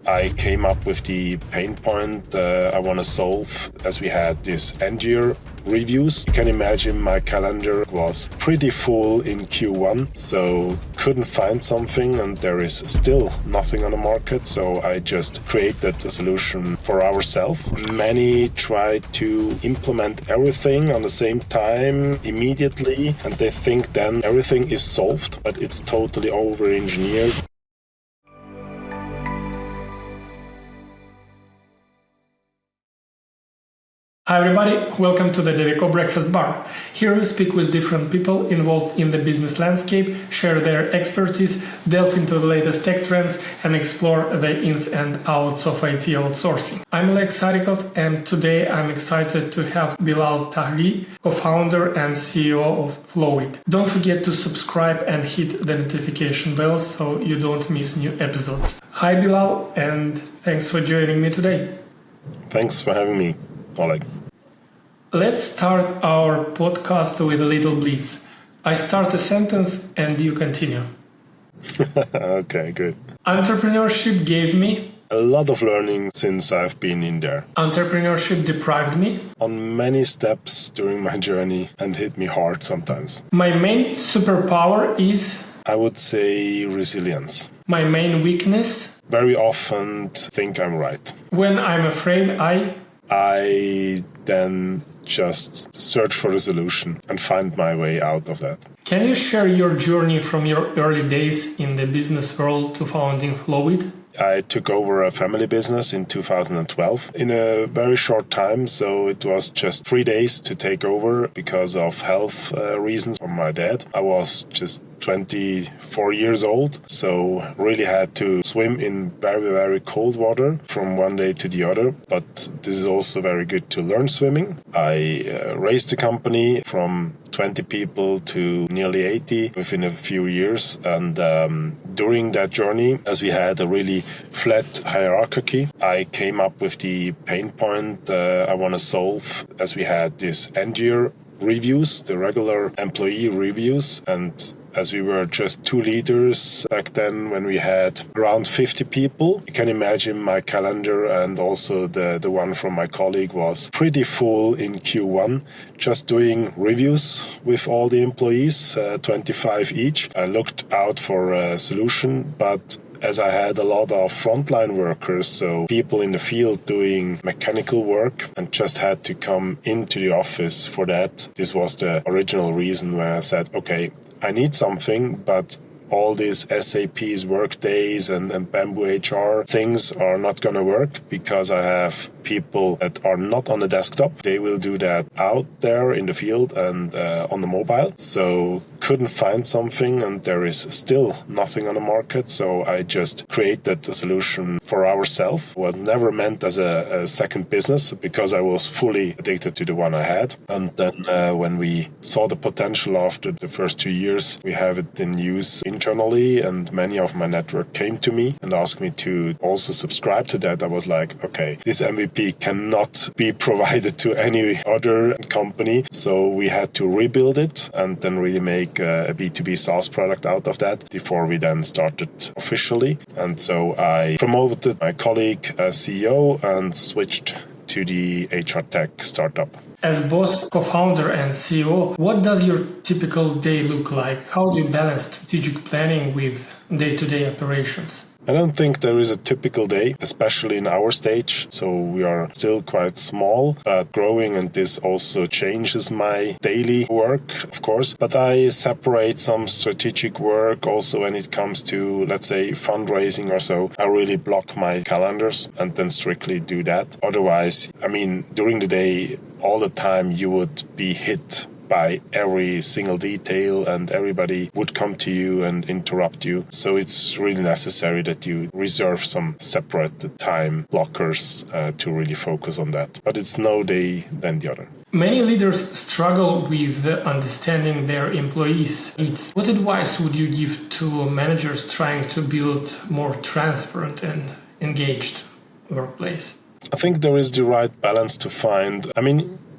I came up with the pain point I want to solve as we had this end-year reviews. You can imagine my calendar was pretty full in Q1, so couldn't find something, and there is still nothing on the market, so I just created a solution for ourselves. Many try to implement everything on the same time immediately, and they think then everything is solved, but it's totally over-engineered. Hi everybody, welcome to the Devico Breakfast Bar. Here we speak with different people involved in the business landscape, share their expertise, delve into the latest tech trends, and explore the ins and outs of IT outsourcing. I'm Oleg Sadikov, and today I'm excited to have Bilâl Tahris, co-founder and CEO of FLOWIT. Don't forget to subscribe and hit the notification bell so you don't miss new episodes. Hi Bilâl, and thanks for joining me today. Thanks for having me, Oleg. Let's start our podcast with a little blitz. I start a sentence and you continue. Okay, good. Entrepreneurship gave me. A lot of learning since I've been in there. Entrepreneurship deprived me. On many steps during my journey and hit me hard sometimes. My main superpower is. I would say resilience. My main weakness. Very often think I'm right. When I'm afraid, I then just search for a solution and find my way out of that. Can you share your journey from your early days in the business world to founding FLOWIT? I took over a family business in 2012 in a very short time, so it was just 3 days to take over because of health reasons for my dad. I was just 24 years old, so really had to swim in very, very cold water from one day to the other. But this is also very good to learn swimming. I raised the company from 20 people to nearly 80 within a few years. And during that journey, as we had a really flat hierarchy, I came up with the pain point I want to solve as we had this end-year reviews, the regular employee reviews, and as we were just 2 leaders back then when we had around 50 people. You can imagine my calendar and also the one from my colleague was pretty full in Q1, just doing reviews with all the employees, 25 each. I looked out for a solution, but as I had a lot of frontline workers, so people in the field doing mechanical work and just had to come into the office for that. This was the original reason where I said, okay, I need something, but all these SAPs, Workdays and Bamboo HR things are not going to work because I have people that are not on the desktop. They will do that out there in the field and on the mobile. So couldn't find something, and there is still nothing on the market. So I just created a solution for ourselves. Was never meant as a second business because I was fully addicted to the one I had. And then when we saw the potential after the first 2 years, we have it in use internally, and many of my network came to me and asked me to also subscribe to that. I was like, okay, this MVP cannot be provided to any other company. So we had to rebuild it and then really make a B2B SaaS product out of that before we then started officially. And so I promoted my colleague as CEO and switched to the HR tech startup. As boss, co-founder, and CEO, what does your typical day look like? How do you balance strategic planning with day-to-day operations? I don't think there is a typical day, especially in our stage. So we are still quite small, but growing, and this also changes my daily work, of course. But I separate some strategic work also when it comes to, let's say, fundraising or so. I really block my calendars and then strictly do that. Otherwise, during the day, all the time you would be hit by every single detail and everybody would come to you and interrupt you. So it's really necessary that you reserve some separate time blockers to really focus on that. But it's no day than the other. Many leaders struggle with understanding their employees' needs. What advice would you give to managers trying to build more transparent and engaged workplace? I think there is the right balance to find.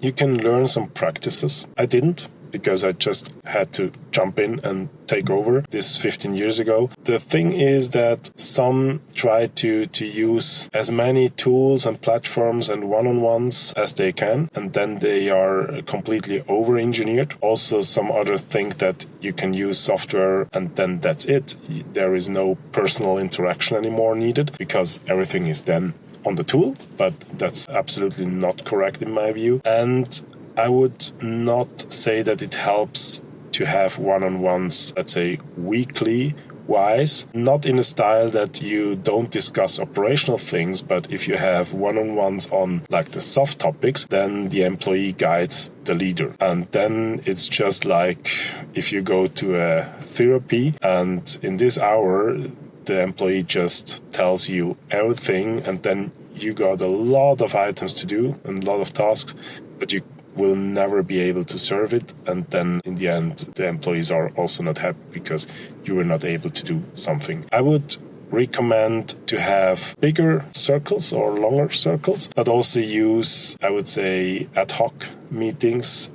You can learn some practices. I didn't. because I just had to jump in and take over this 15 years ago. The thing is that some try to use as many tools and platforms and one-on-ones as they can, and then they are completely over-engineered. Also, some others think that you can use software and then that's it. There is no personal interaction anymore needed because everything is then on the tool, but that's absolutely not correct in my view. And I would not say that it helps to have one-on-ones, let's say, weekly wise, not in a style that you don't discuss operational things, but if you have one-on-ones on like the soft topics, then the employee guides the leader. And then it's just like if you go to a therapy and in this hour, the employee just tells you everything, and then you got a lot of items to do and a lot of tasks, but you will never be able to serve it. And then in the end, the employees are also not happy because you were not able to do something. I would recommend to have bigger circles or longer circles, but also use, I would say, ad hoc meetings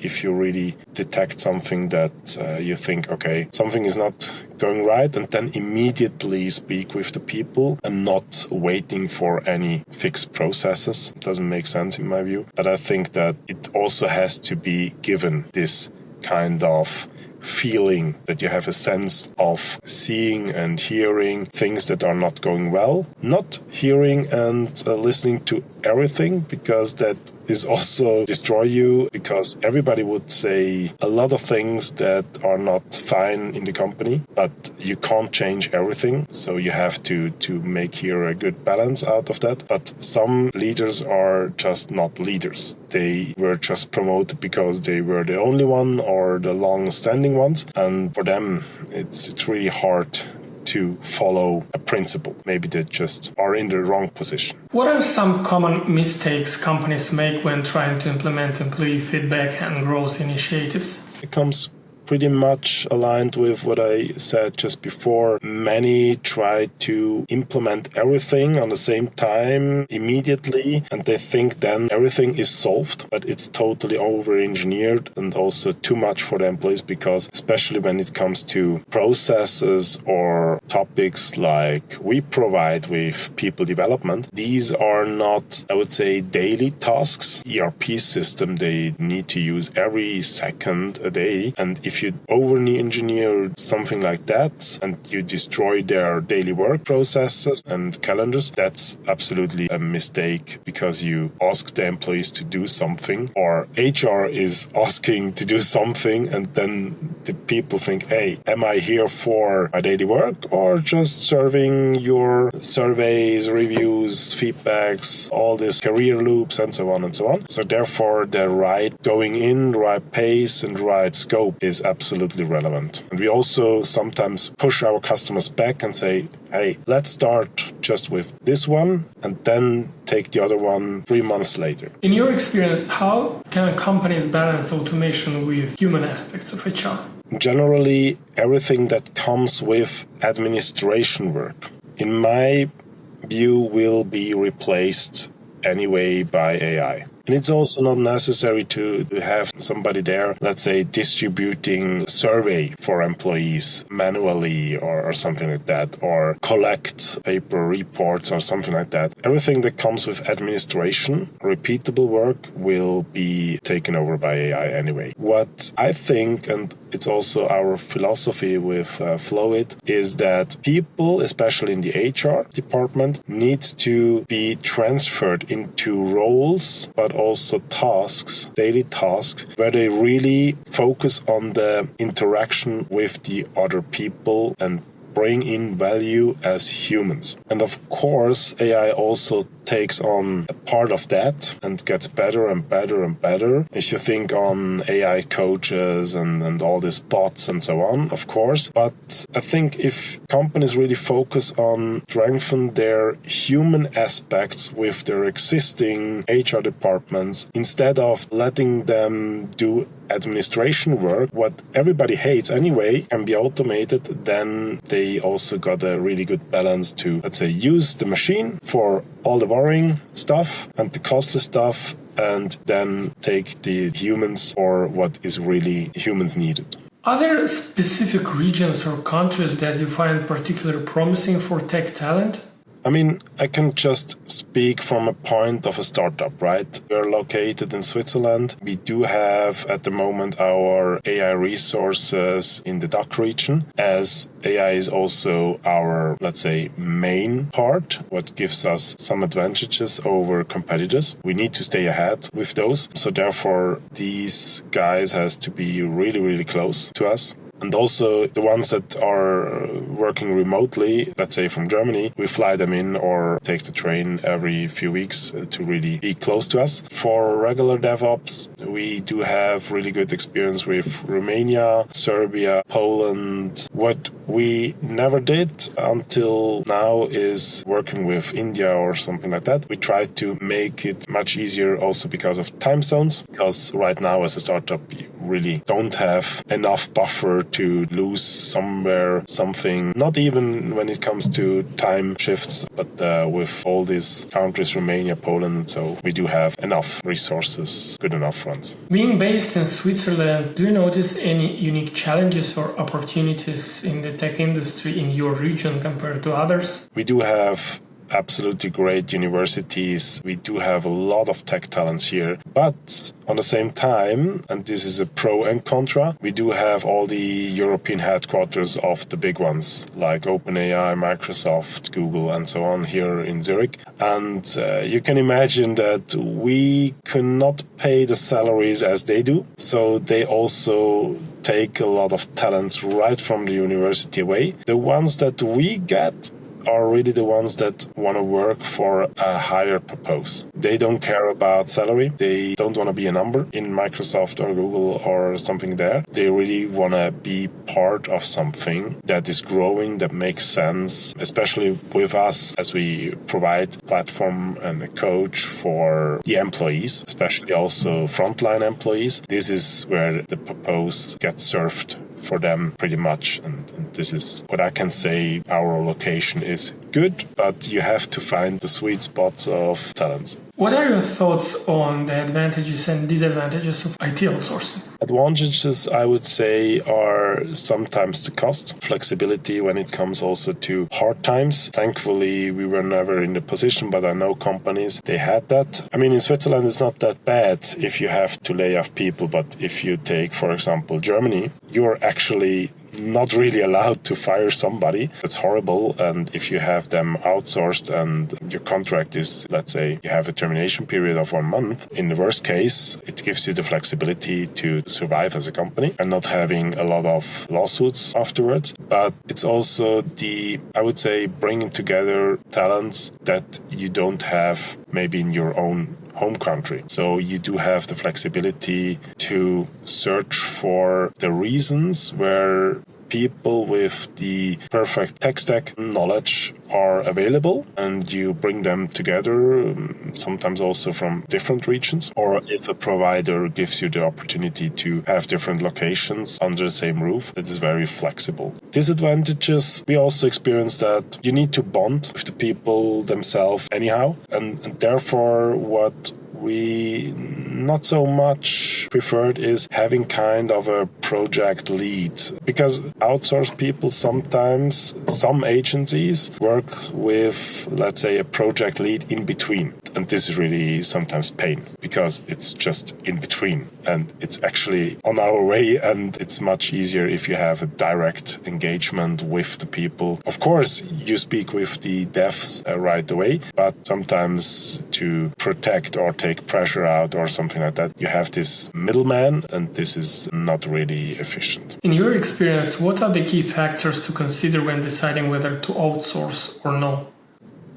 if you really detect something that you think, okay, something is not going right, and then immediately speak with the people and not waiting for any fixed processes. It doesn't make sense in my view. But I think that it also has to be given this kind of feeling that you have a sense of seeing and hearing things that are not going well, not hearing and listening to everything, because that is also destroy you, because everybody would say a lot of things that are not fine in the company, but you can't change everything. So you have to make here a good balance out of that. But some leaders are just not leaders. They were just promoted because they were the only one or the long-standing ones. And for them, it's really hard to follow a principle. Maybe they just are in the wrong position. What are some common mistakes companies make when trying to implement employee feedback and growth initiatives? It comes pretty much aligned with what I said just before. Many try to implement everything on the same time immediately, and they think then everything is solved, but it's totally over-engineered and also too much for the employees, because especially when it comes to processes or topics like we provide with people development, these are not, I would say, daily tasks. ERP system they need to use every second a day, and if you overly engineer something like that and you destroy their daily work processes and calendars, that's absolutely a mistake, because you ask the employees to do something, or HR is asking to do something, and then the people think, hey, am I here for my daily work or just serving your surveys, reviews, feedbacks, all these career loops and so on and so on. So therefore the right going in, right pace and right scope is absolutely relevant. And we also sometimes push our customers back and say, hey, let's start just with this one and then take the other one 3 months later. In your experience, how can companies balance automation with human aspects of HR? Generally, everything that comes with administration work, in my view, will be replaced anyway by AI. And it's also not necessary to have somebody there, let's say, distributing survey for employees manually or something like that, or collect paper reports or something like that. Everything that comes with administration, repeatable work, will be taken over by AI anyway. What I think, and it's also our philosophy with FLOWIT, is that people, especially in the HR department, needs to be transferred into roles, but also tasks, daily tasks, where they really focus on the interaction with the other people and bring in value as humans. And of course, AI also takes on a part of that and gets better and better and better. If you think on AI coaches and all these bots and so on, of course. But I think if companies really focus on strengthen their human aspects with their existing HR departments, instead of letting them do administration work, what everybody hates anyway, can be automated, then they also got a really good balance to, let's say, use the machine for all the boring stuff and the costly stuff, and then take the humans for what is really humans needed. Are there specific regions or countries that you find particularly promising for tech talent? I mean, I can just speak from a point of a startup, right? We're located in Switzerland. We do have at the moment our AI resources in the DACH region, as AI is also our, let's say, main part, what gives us some advantages over competitors. We need to stay ahead with those. So therefore, these guys has to be really, really close to us. And also the ones that are working remotely, let's say from Germany, we fly them in or take the train every few weeks to really be close to us. For regular DevOps, we do have really good experience with Romania, Serbia, Poland. What we never did until now is working with India or something like that. We try to make it much easier also because of time zones, because right now as a startup, you really don't have enough buffer to lose somewhere something, not even when it comes to time shifts, but with all these countries, Romania, Poland, so we do have enough resources, good enough ones. Being based in Switzerland, do you notice any unique challenges or opportunities in the tech industry in your region compared to others? We do have absolutely great universities. We do have a lot of tech talents here. But on the same time, and this is a pro and contra, we do have all the European headquarters of the big ones like OpenAI, Microsoft, Google, and so on here in Zurich. And you can imagine that we cannot pay the salaries as they do. So they also take a lot of talents right from the university away. The ones that we get are really the ones that want to work for a higher purpose. They don't care about salary. They don't want to be a number in Microsoft or Google or something there. They really want to be part of something that is growing, that makes sense, especially with us as we provide platform and a coach for the employees, especially also frontline employees. This is where the purpose gets served for them pretty much, and this is what I can say. Our location is good, but you have to find the sweet spots of talents. What are your thoughts on the advantages and disadvantages of IT outsourcing? Advantages, I would say, are sometimes the cost, flexibility when it comes also to hard times. Thankfully, we were never in the position, but I know companies, they had that. I mean, in Switzerland, it's not that bad if you have to lay off people, but if you take, for example, Germany, you're actually not really allowed to fire somebody. That's horrible. And if you have them outsourced and your contract is, let's say, you have a termination period of 1 month, in the worst case, it gives you the flexibility to survive as a company and not having a lot of lawsuits afterwards. But it's also I would say, bringing together talents that you don't have maybe in your own home country. So you do have the flexibility to search for the reasons where people with the perfect tech stack knowledge are available, and you bring them together, sometimes also from different regions. Or if a provider gives you the opportunity to have different locations under the same roof, it is very flexible. Disadvantages, we also experience that you need to bond with the people themselves anyhow, and therefore what we not so much preferred is having kind of a project lead, because outsourced people sometimes, some agencies work with, let's say, a project lead in between. And this is really sometimes pain, because it's just in between and it's actually on our way, and it's much easier if you have a direct engagement with the people. Of course, you speak with the devs right away, but sometimes to protect or take pressure out or something like that, you have this middleman, and this is not really efficient. In your experience, what are the key factors to consider when deciding whether to outsource or no?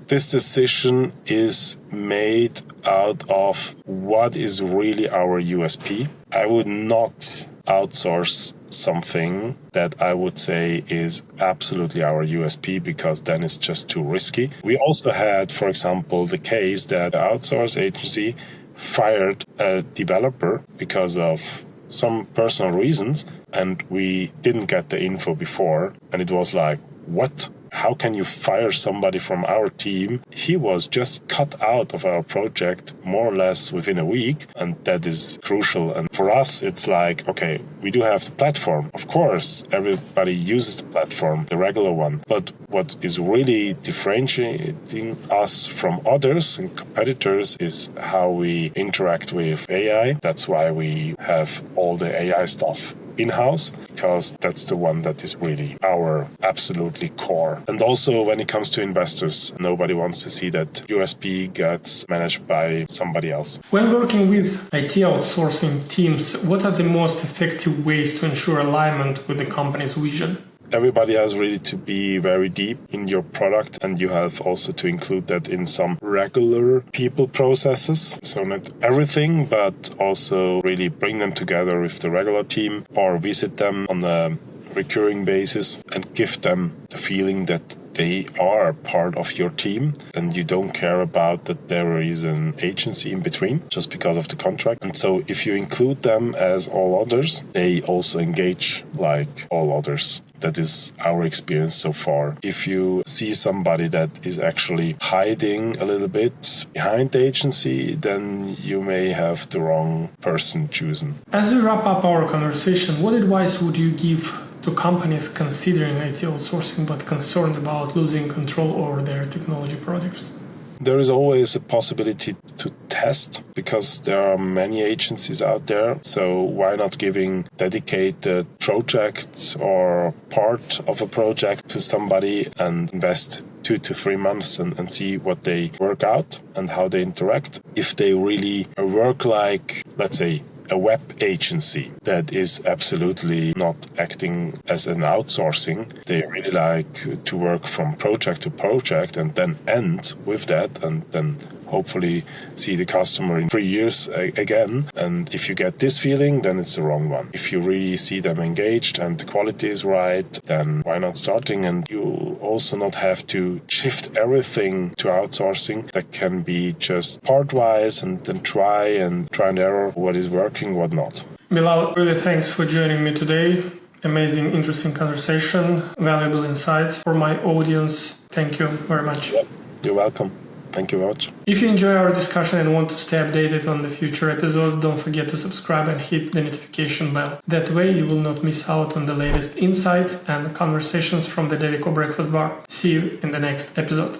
This decision is made out of what is really our USP. I would not outsource something that I would say is absolutely our USP, because then it's just too risky. We also had, for example, the case that the outsource agency fired a developer because of some personal reasons, and we didn't get the info before, and it was like, what? how can you fire somebody from our team? He was just cut out of our project more or less within a week, and that is crucial. And for us, it's like, okay, we do have the platform. Of course, everybody uses the platform, the regular one. But what is really differentiating us from others and competitors is how we interact with AI. That's why we have all the AI stuff in-house, because that's the one that is really our absolutely core. And also when it comes to investors, nobody wants to see that USP gets managed by somebody else. When working with IT outsourcing teams, what are the most effective ways to ensure alignment with the company's vision? Everybody has really to be very deep in your product, and you have also to include that in some regular people processes. So not everything, but also really bring them together with the regular team or visit them on a recurring basis and give them the feeling that they are part of your team and you don't care about that there is an agency in between just because of the contract. And so if you include them as all others, they also engage like all others. That is our experience so far. If you see somebody that is actually hiding a little bit behind the agency, then you may have the wrong person chosen. As we wrap up our conversation, what advice would you give to companies considering IT outsourcing but concerned about losing control over their technology projects? There is always a possibility to test because there are many agencies out there. So why not giving dedicated projects or part of a project to somebody and invest 2 to 3 months and see what they work out and how they interact. If they really work like, let's say, a web agency that is absolutely not acting as an outsourcing. They really like to work from project to project and then end with that and then hopefully see the customer in 3 years again. And if you get this feeling, then it's the wrong one. If you really see them engaged and the quality is right, then why not starting? And you also not have to shift everything to outsourcing. That can be just part-wise and then try and error what is working, what not. Bilâl, really thanks for joining me today. Amazing, interesting conversation, valuable insights for my audience. Thank you very much. Yep. You're welcome. Thank you very much. If you enjoy our discussion and want to stay updated on the future episodes, don't forget to subscribe and hit the notification bell. That way you will not miss out on the latest insights and conversations from the Devico Breakfast Bar. See you in the next episode.